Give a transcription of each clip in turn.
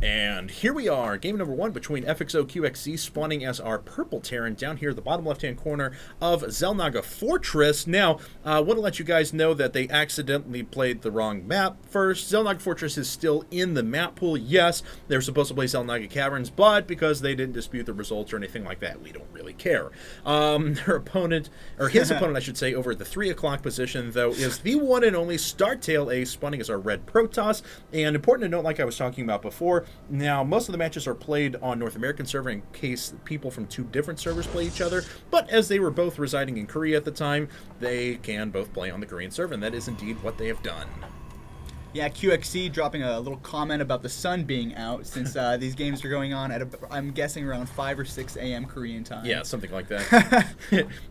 And here we are, game number 1 between FXO QXC spawning as our purple Terran down here at the bottom left-hand corner of Xel'Naga Fortress. Now, I want to let you guys know that they accidentally played the wrong map first. Xel'Naga Fortress is still in the map pool. Yes, they're supposed to play Xel'Naga Caverns, but because they didn't dispute the results or anything like that, we don't really care. Their opponent, or his opponent, I should say, over at the 3 o'clock position, though, is the one and only Startail Ace spawning as our red Protoss. And important to note, like I was talking about before, now most of the matches are played on North American server in case people from 2 different servers play each other, but as they were both residing in Korea at the time, they can both play on the Korean server, and that is indeed what they have done. Yeah, QXC dropping a little comment about the sun being out since these games are going on at, I'm guessing, around 5 or 6 a.m. Korean time. Yeah, something like that.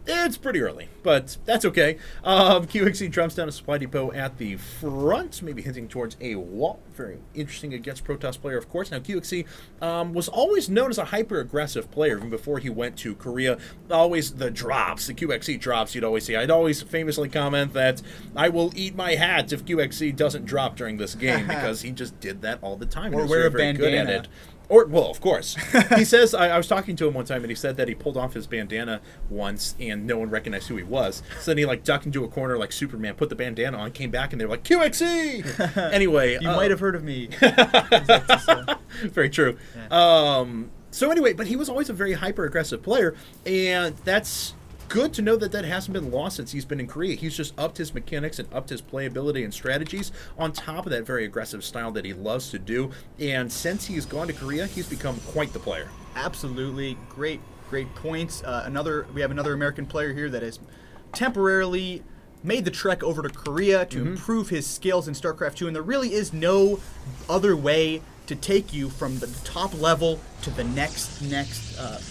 It's pretty early, but that's okay. QXC drops down a supply depot at the front, maybe hinting towards a wall. Very interesting against Protoss player, of course. Now, QXC was always known as a hyper-aggressive player even before he went to Korea. Always the drops, the QXC drops, you'd always see. I'd always famously comment that I will eat my hat if QXC doesn't drop during this game because he just did that all the time. Or wear a bandana. Good at it. Or, well, of course. He says, I was talking to him one time, and he said that he pulled off his bandana once, and no one recognized who he was. So then he, like, ducked into a corner like Superman, put the bandana on, came back, and they were like, QXC! Anyway. You might have heard of me. Very true. Yeah. So anyway, but he was always a very hyper-aggressive player, and that's good to know that that hasn't been lost since he's been in Korea. He's just upped his mechanics and upped his playability and strategies on top of that very aggressive style that he loves to do. And since he's gone to Korea, he's become quite the player. Absolutely. Great points. We have another American player here that has temporarily made the trek over to Korea to improve his skills in StarCraft 2, and there really is no other way to take you from the top level to the next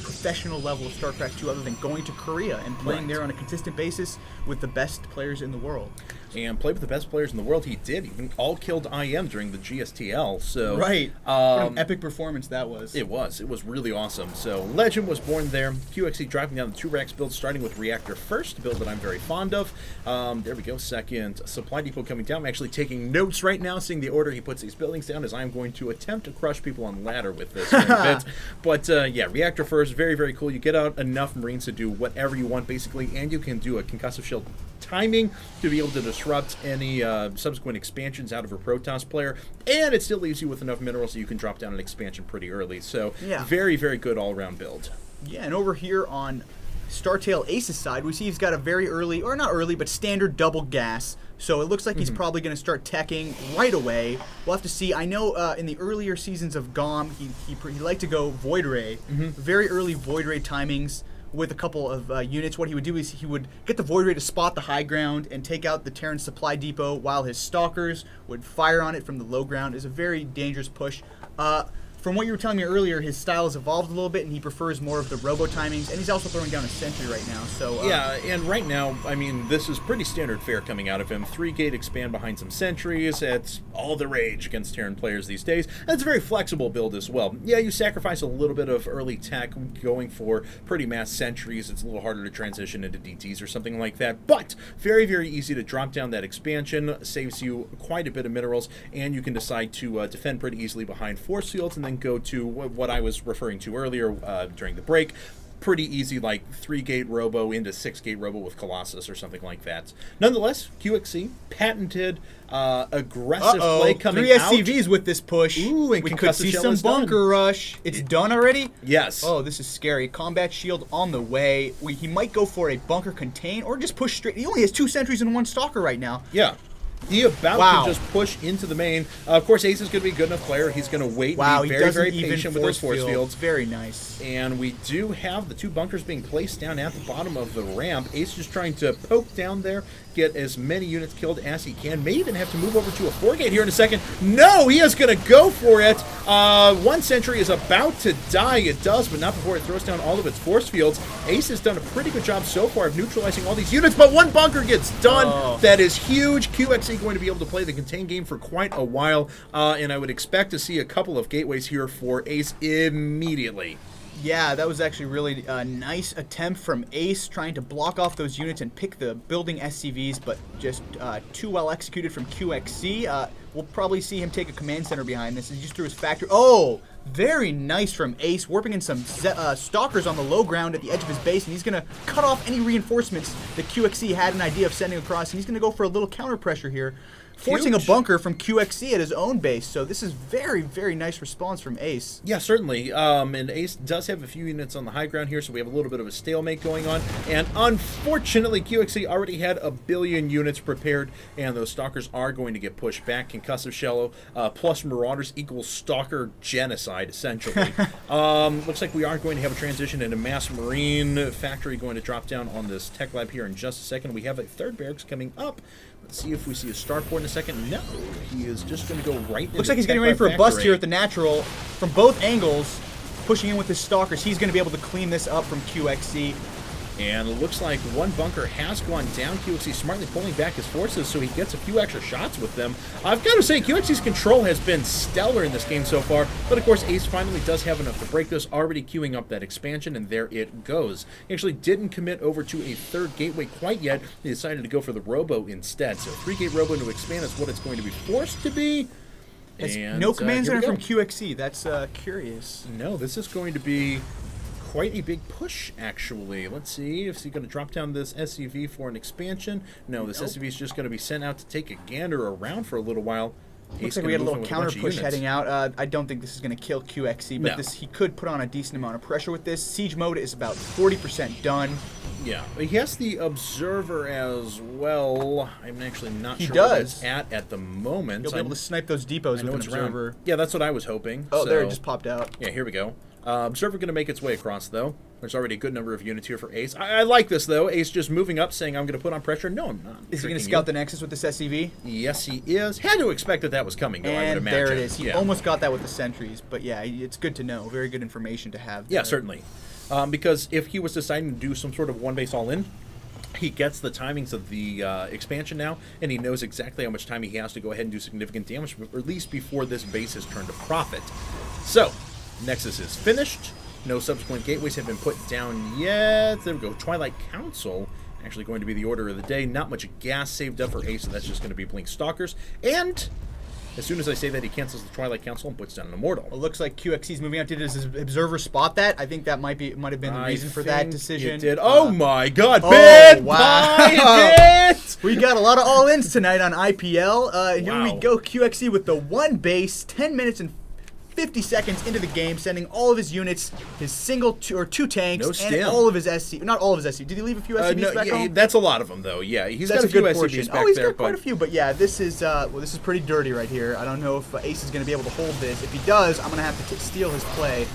professional level of StarCraft 2 other than going to Korea and playing there on a consistent basis with the best players in the world. And played with the best players in the world. He did. He all killed IM during the GSTL. So right. What an epic performance that was. It was. It was really awesome. So Legend was born there. QXC driving down the 2 racks build, starting with Reactor first, a build that I'm very fond of. There we go. Second supply depot coming down. I'm actually taking notes right now, seeing the order he puts these buildings down, as I'm going to attempt to crush people on ladder with this in a bit. But yeah, Reactor first, very, very cool. You get out enough Marines to do whatever you want, basically, and you can do a concussive shield timing to be able to disrupt any subsequent expansions out of a Protoss player, and it still leaves you with enough minerals so you can drop down an expansion pretty early. So yeah, very, very good all-around build. Yeah, and over here on Startail Ace's side, we see he's got a very early, or not early, but standard double gas. So it looks like he's probably going to start teching right away. We'll have to see. I know in the earlier seasons of GOM, he liked to go Void Ray, very early Void Ray timings with a couple of units. What he would do is he would get the Void Ray to spot the high ground and take out the Terran supply depot while his stalkers would fire on it from the low ground. It's a very dangerous push. From what you were telling me earlier, his style has evolved a little bit, and he prefers more of the robo timings, and he's also throwing down a sentry right now. So yeah, and right now, I mean, this is pretty standard fare coming out of him. 3-gate expand behind some sentries. It's all the rage against Terran players these days. And it's a very flexible build as well. Yeah, you sacrifice a little bit of early tech going for pretty mass sentries. It's a little harder to transition into DTs or something like that, but very, very easy to drop down that expansion. Saves you quite a bit of minerals, and you can decide to defend pretty easily behind force fields, and then go to what I was referring to earlier during the break. Pretty easy, like 3-gate robo into 6-gate robo with Colossus or something like that. Nonetheless, QXC patented aggressive play coming 3 out. 3 SCVs with this push. Ooh, and we could see some bunker rush. It's done already? Yes. Oh, this is scary. Combat shield on the way. He might go for a bunker contain or just push straight. He only has 2 sentries and 1 stalker right now. Yeah. He about to just push into the main. Of course, Ace is going to be a good enough player. He's going to wait and be very, very patient with those force fields. Very nice. And we do have the 2 bunkers being placed down at the bottom of the ramp. Ace just trying to poke down there, get as many units killed as he can. May even have to move over to a 4-gate here in a second. No, he is going to go for it. 1 sentry is about to die. It does, but not before it throws down all of its force fields. Ace has done a pretty good job so far of neutralizing all these units, but 1 bunker gets done. That is huge. QXC going to be able to play the contain game for quite a while, and I would expect to see a couple of gateways here for Ace immediately. Yeah, that was actually really a nice attempt from Ace, trying to block off those units and pick the building SCVs, but just too well executed from QXC. We'll probably see him take a command center behind this. He just threw his factory. Oh, very nice from Ace, warping in some stalkers on the low ground at the edge of his base, and he's going to cut off any reinforcements that QXC had an idea of sending across, and he's going to go for a little counter pressure here, forcing a bunker from QXC at his own base. So this is very, very nice response from Ace. Yeah, certainly. And Ace does have a few units on the high ground here, so we have a little bit of a stalemate going on. And unfortunately, QXC already had a billion units prepared, and those Stalkers are going to get pushed back. Concussive Shell plus Marauders equals Stalker genocide, essentially. Looks like we are going to have a transition into Mass Marine Factory going to drop down on this tech lab here in just a second. We have a third barracks coming up. Let's see if we see a starport in a second. No, he is just going to go right into Looks like he's getting ready for a bust here at the natural from both angles, pushing in with his Stalkers. He's going to be able to clean this up from QXC. And it looks like one bunker has gone down. QXC smartly pulling back his forces so he gets a few extra shots with them. I've got to say, QXC's control has been stellar in this game so far. But of course, Ace finally does have enough to break this, already queuing up that expansion, and there it goes. He actually didn't commit over to a third gateway quite yet. He decided to go for the Robo instead. So 3-gate Robo to expand is what it's going to be forced to be. And, no command center from QXC. That's curious. No, this is going to be quite a big push, actually. Let's see if he's going to drop down this SCV for an expansion. No, this SCV is just going to be sent out to take a gander around for a little while. Looks like we had a little counter push heading out. I don't think this is going to kill QXC, but he could put on a decent amount of pressure with this. Siege mode is about 40% done. Yeah, he has the Observer as well. I'm actually not sure where it's at the moment. He'll be able to snipe those depots with an Observer. Yeah, that's what I was hoping. Oh, there it just popped out. Yeah, here we go. Observer going to make its way across, though. There's already a good number of units here for Ace. I like this, though. Ace just moving up, saying, I'm going to put on pressure. No, I'm not. Is he going to scout the Nexus with this SCV? Yes, he is. Had to expect that was coming, though, I would imagine. And there it is. He almost got that with the sentries. But, yeah, it's good to know. Very good information to have there. Yeah, certainly. Because if he was deciding to do some sort of one-base all-in, he gets the timings of the expansion now, and he knows exactly how much time he has to go ahead and do significant damage, at least before this base is turned to profit. So, Nexus is finished. No subsequent gateways have been put down yet. There we go. Twilight Council actually going to be the order of the day. Not much gas saved up for Ace, so that's just going to be Blink Stalkers. And as soon as I say that, he cancels the Twilight Council and puts down an Immortal. It looks like QXC's moving out. Did his Observer spot that? I think that might have been the reason for that decision. It did. Oh my God! Wow. We got a lot of all-ins tonight on IPL. Here we go. QXC with the one base, 10 minutes and 50 seconds into the game, sending all of his units, his two tanks, and all of his SC. Not all of his SC. Did he leave a few SCVs back home? That's a lot of them, though. Yeah, he's got a few SCVs back he's there. got quite a few, but yeah, this is this is pretty dirty right here. I don't know if Ace is going to be able to hold this. If he does, I'm going to have to steal his play.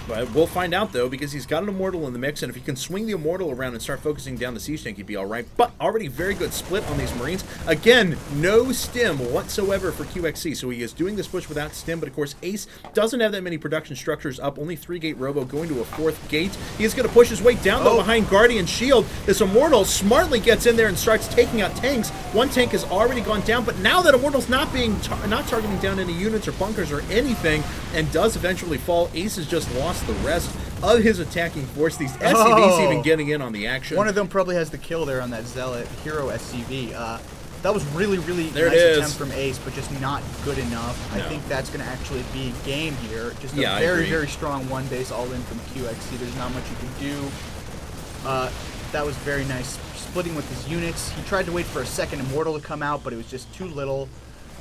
But we'll find out, though, because he's got an Immortal in the mix, and if he can swing the Immortal around and start focusing down the Siege Tank, he'd be all right. But already very good split on these Marines. Again, no stim whatsoever for QXC, so he is doing this push without stim, but of course Ace doesn't have that many production structures up, only 3-gate Robo going to a 4th gate. He is going to push his way down, though, behind Guardian Shield. This Immortal smartly gets in there and starts taking out tanks. One tank has already gone down, but now that Immortal's not targeting down any units or bunkers or anything, and does eventually fall, Ace has just lost the rest of his attacking force. These SCVs even getting in on the action. One of them probably has the kill there on that Zealot Hero SCV. That was really nice attempt from Ace, but just not good enough. I think that's going to actually be game here. Just a very strong one base all in from QXC. There's not much you can do. That was very nice splitting with his units. He tried to wait for a second Immortal to come out, but it was just too little.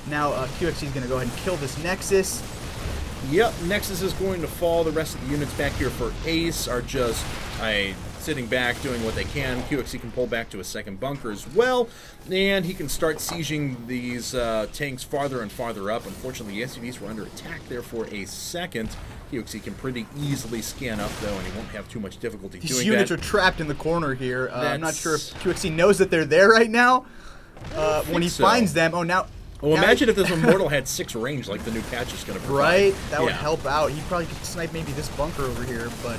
Now QXC is going to go ahead and kill this Nexus. Yep, Nexus is going to fall. The rest of the units back here for Ace are just sitting back, doing what they can. QXC can pull back to a second bunker as well, and he can start sieging these tanks farther and farther up. Unfortunately, the SCVs were under attack there for a second. QXC can pretty easily scan up, though, and he won't have too much difficulty doing that. These units are trapped in the corner here. I'm not sure if QXC knows that they're there right now. When he finds them, well, imagine if this Immortal had 6 range like the new patch is going to provide. Right? That would help out. He probably could snipe maybe this bunker over here, but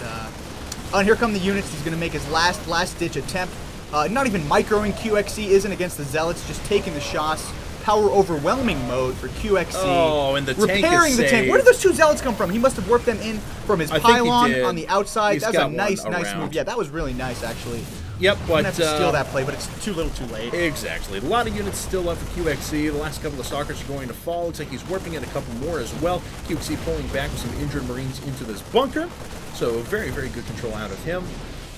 and here come the units. He's going to make his last-ditch attempt. Not even microing QXC isn't against the Zealots, just taking the shots. Power overwhelming mode for QXC. Oh, and the tank is repairing the tank. saved. Where did those 2 Zealots come from? He must have worked them in from his pylon on the outside. That's a nice move. Yeah, that was really nice, actually. Yep, but Gonna have to steal that play, but it's too little too late. Exactly. A lot of units still left for QXC. The last couple of Stalkers are going to fall. Looks like he's warping in a couple more as well. QXC pulling back with some injured Marines into this bunker. So very, very good control out of him.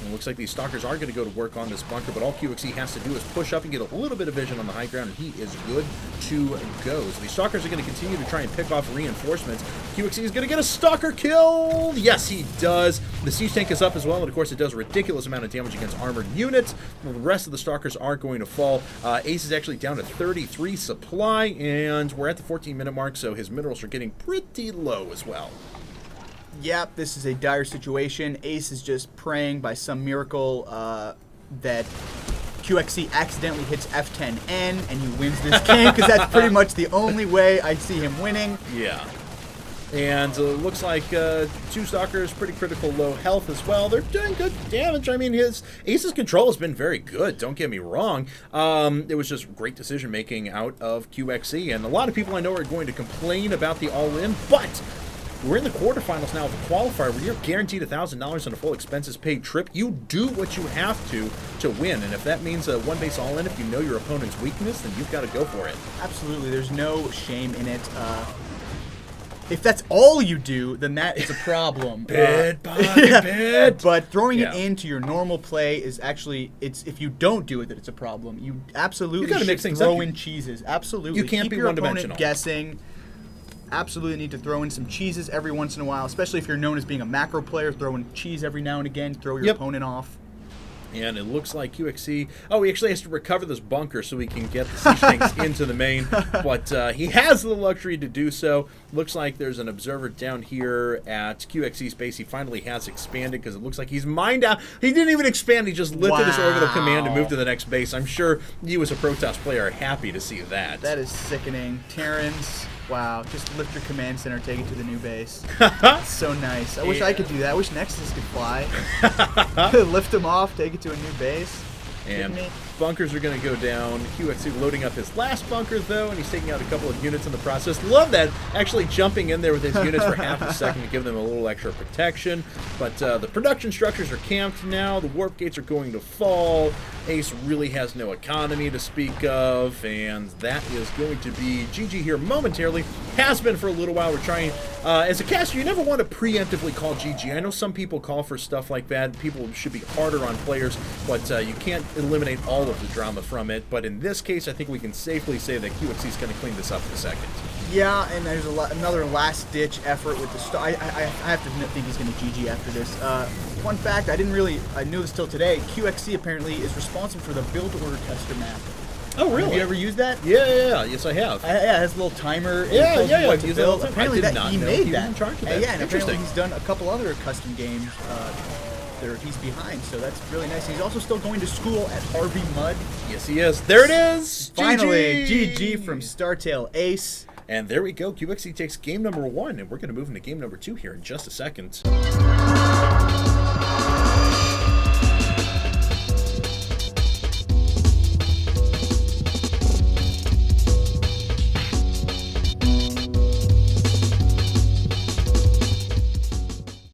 And it looks like these Stalkers are going to go to work on this bunker, but all QXE has to do is push up and get a little bit of vision on the high ground, and he is good to go. So these Stalkers are going to continue to try and pick off reinforcements. QXE is going to get a Stalker killed! Yes, he does. The siege tank is up as well, and of course it does a ridiculous amount of damage against armored units. Well, the rest of the Stalkers are going to fall. Ace is actually down to 33 supply, and we're at the 14-minute mark, so his minerals are getting pretty low as well. Yep, this is a dire situation. Ace is just praying by some miracle that QXC accidentally hits F10N and he wins this game, because that's pretty much the only way I see him winning. Yeah. And looks like two Stalkers, pretty critical low health as well. They're doing good damage. I mean, Ace's control has been very good, don't get me wrong. It was just great decision-making out of QXC, and a lot of people I know are going to complain about the all-in, but we're in the quarterfinals now of the qualifier, where you're guaranteed $1,000 on a full expenses paid trip. You do what you have to win, and if that means a one base all in, if you know your opponent's weakness, then you've got to go for it. Absolutely, there's no shame in it. If that's all you do, then that is a problem. Bid. But throwing it into your normal play is actually, if you don't do it, that it's a problem. You absolutely should throw in cheeses. Absolutely. You can't keep be your one-dimensional. opponent guessing. Absolutely need to throw in some cheeses every once in a while, especially if you're known as being a macro player. Throw in cheese every now and again, throw your opponent off. And it looks like QXC... Oh, he actually has to recover this bunker so we can get the siege tanks into the main. But he has the luxury to do so. Looks like there's an observer down here at QXC's base. He finally has expanded, because it looks like he's mined out. He didn't even expand. He just lifted his orbital command and moved to the next base. I'm sure you as a Protoss player are happy to see that. That is sickening. Terrans... Wow, just lift your command center, take it to the new base. So nice. I wish I could do that. I wish Nexus could fly. Lift them off, take it to a new base. And bunkers are going to go down. QXC loading up his last bunker, though, and he's taking out a couple of units in the process. Love that, actually jumping in there with his units for half a second to give them a little extra protection. But the production structures are camped now. The warp gates are going to fall. Ace really has no economy to speak of, and that is going to be GG here momentarily. Has been for a little while. We're trying, as a caster, you never want to preemptively call GG. I know some people call for stuff like that. People should be harder on players, but you can't eliminate all of the drama from it. But in this case, I think we can safely say that QXC is going to clean this up in a second. Yeah, and there's another last-ditch effort with the I have to think he's going to GG after this. Fun fact, I knew this till today. QXC apparently is responsible for the build order tester map. Oh, really? Have you ever used that? Yeah. Yes, I have. Yeah, it has a little timer. Yeah. To build. Apparently he made that. In charge of that. Yeah, and apparently he's done a couple other custom games that he's behind, so that's really nice. He's also still going to school at Harvey Mudd. Yes, he is. There it is! Finally, GG from Startail Ace. And there we go. QXC takes game number 1, and we're going to move into game number 2 here in just a second.